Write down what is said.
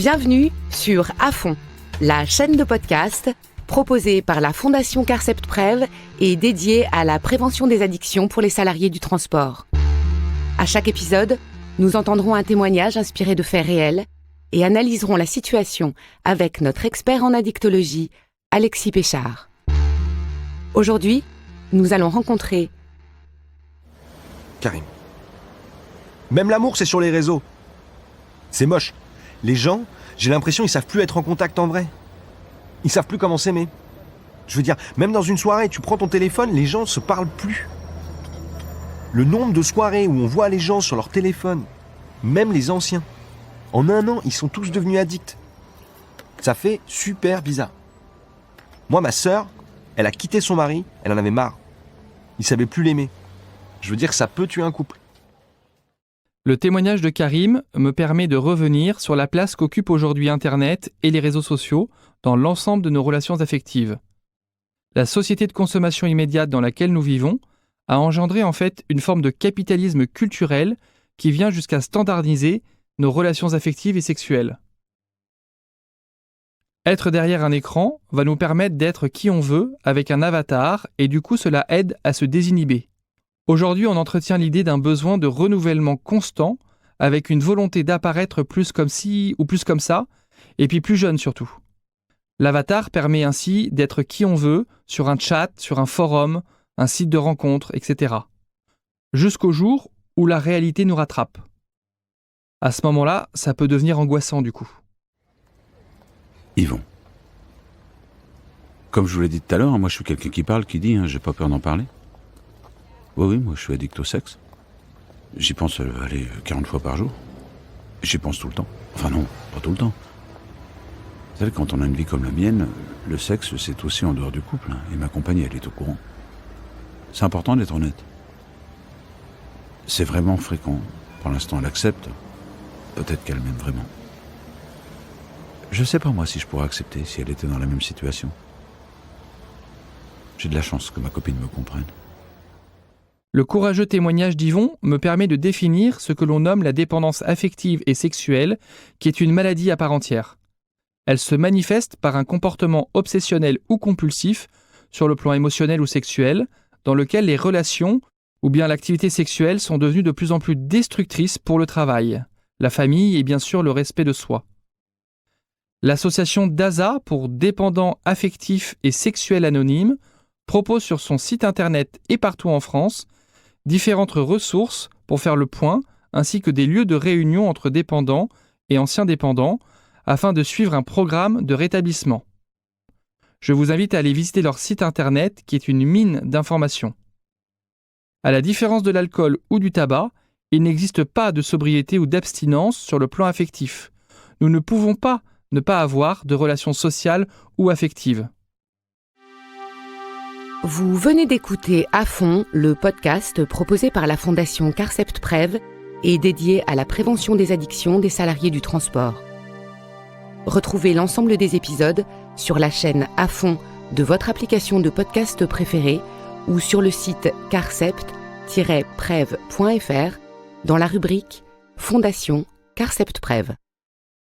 Bienvenue sur À Fond, la chaîne de podcast proposée par la Fondation Carcept Prev et dédiée à la prévention des addictions pour les salariés du transport. À chaque épisode, nous entendrons un témoignage inspiré de faits réels et analyserons la situation avec notre expert en addictologie, Alexis Péchard. Aujourd'hui, nous allons rencontrer Karim. Même l'amour, c'est sur les réseaux. C'est moche. Les gens, j'ai l'impression, ils savent plus être en contact en vrai. Ils savent plus comment s'aimer. Je veux dire, même dans une soirée, tu prends ton téléphone, les gens se parlent plus. Le nombre de soirées où on voit les gens sur leur téléphone, même les anciens, en un an, ils sont tous devenus addicts. Ça fait super bizarre. Moi, ma sœur, elle a quitté son mari, elle en avait marre. Il savait plus l'aimer. Je veux dire, ça peut tuer un couple. Le témoignage de Karim me permet de revenir sur la place qu'occupent aujourd'hui Internet et les réseaux sociaux dans l'ensemble de nos relations affectives. La société de consommation immédiate dans laquelle nous vivons a engendré en fait une forme de capitalisme culturel qui vient jusqu'à standardiser nos relations affectives et sexuelles. Être derrière un écran va nous permettre d'être qui on veut avec un avatar et du coup cela aide à se désinhiber. Aujourd'hui, on entretient l'idée d'un besoin de renouvellement constant avec une volonté d'apparaître plus comme ci ou plus comme ça, et puis plus jeune surtout. L'avatar permet ainsi d'être qui on veut sur un chat, sur un forum, un site de rencontre, etc. Jusqu'au jour où la réalité nous rattrape. À ce moment-là, ça peut devenir angoissant du coup. Yvon. Comme je vous l'ai dit tout à l'heure, moi je suis quelqu'un qui parle, qui dit, j'ai pas peur d'en parler. Oui, moi je suis addict au sexe. J'y pense 40 fois par jour. J'y pense tout le temps. Enfin non, pas tout le temps. Vous savez, quand on a une vie comme la mienne, le sexe c'est aussi en dehors du couple. Et ma compagne, elle est au courant. C'est important d'être honnête. C'est vraiment fréquent. Pour l'instant, elle accepte. Peut-être qu'elle m'aime vraiment. Je sais pas moi si je pourrais accepter si elle était dans la même situation. J'ai de la chance que ma copine me comprenne. Le courageux témoignage d'Yvon me permet de définir ce que l'on nomme la dépendance affective et sexuelle, qui est une maladie à part entière. Elle se manifeste par un comportement obsessionnel ou compulsif, sur le plan émotionnel ou sexuel, dans lequel les relations ou bien l'activité sexuelle sont devenues de plus en plus destructrices pour le travail, la famille et bien sûr le respect de soi. L'association DASA pour dépendants affectifs et sexuels anonymes propose sur son site internet et partout en France différentes ressources pour faire le point, ainsi que des lieux de réunion entre dépendants et anciens dépendants, afin de suivre un programme de rétablissement. Je vous invite à aller visiter leur site internet, qui est une mine d'informations. À la différence de l'alcool ou du tabac, il n'existe pas de sobriété ou d'abstinence sur le plan affectif. Nous ne pouvons pas ne pas avoir de relations sociales ou affectives. Vous venez d'écouter À Fond, le podcast proposé par la Fondation Carcept Prev et dédié à la prévention des addictions des salariés du transport. Retrouvez l'ensemble des épisodes sur la chaîne À Fond de votre application de podcast préférée ou sur le site carcept-prev.fr dans la rubrique Fondation Carcept Prev.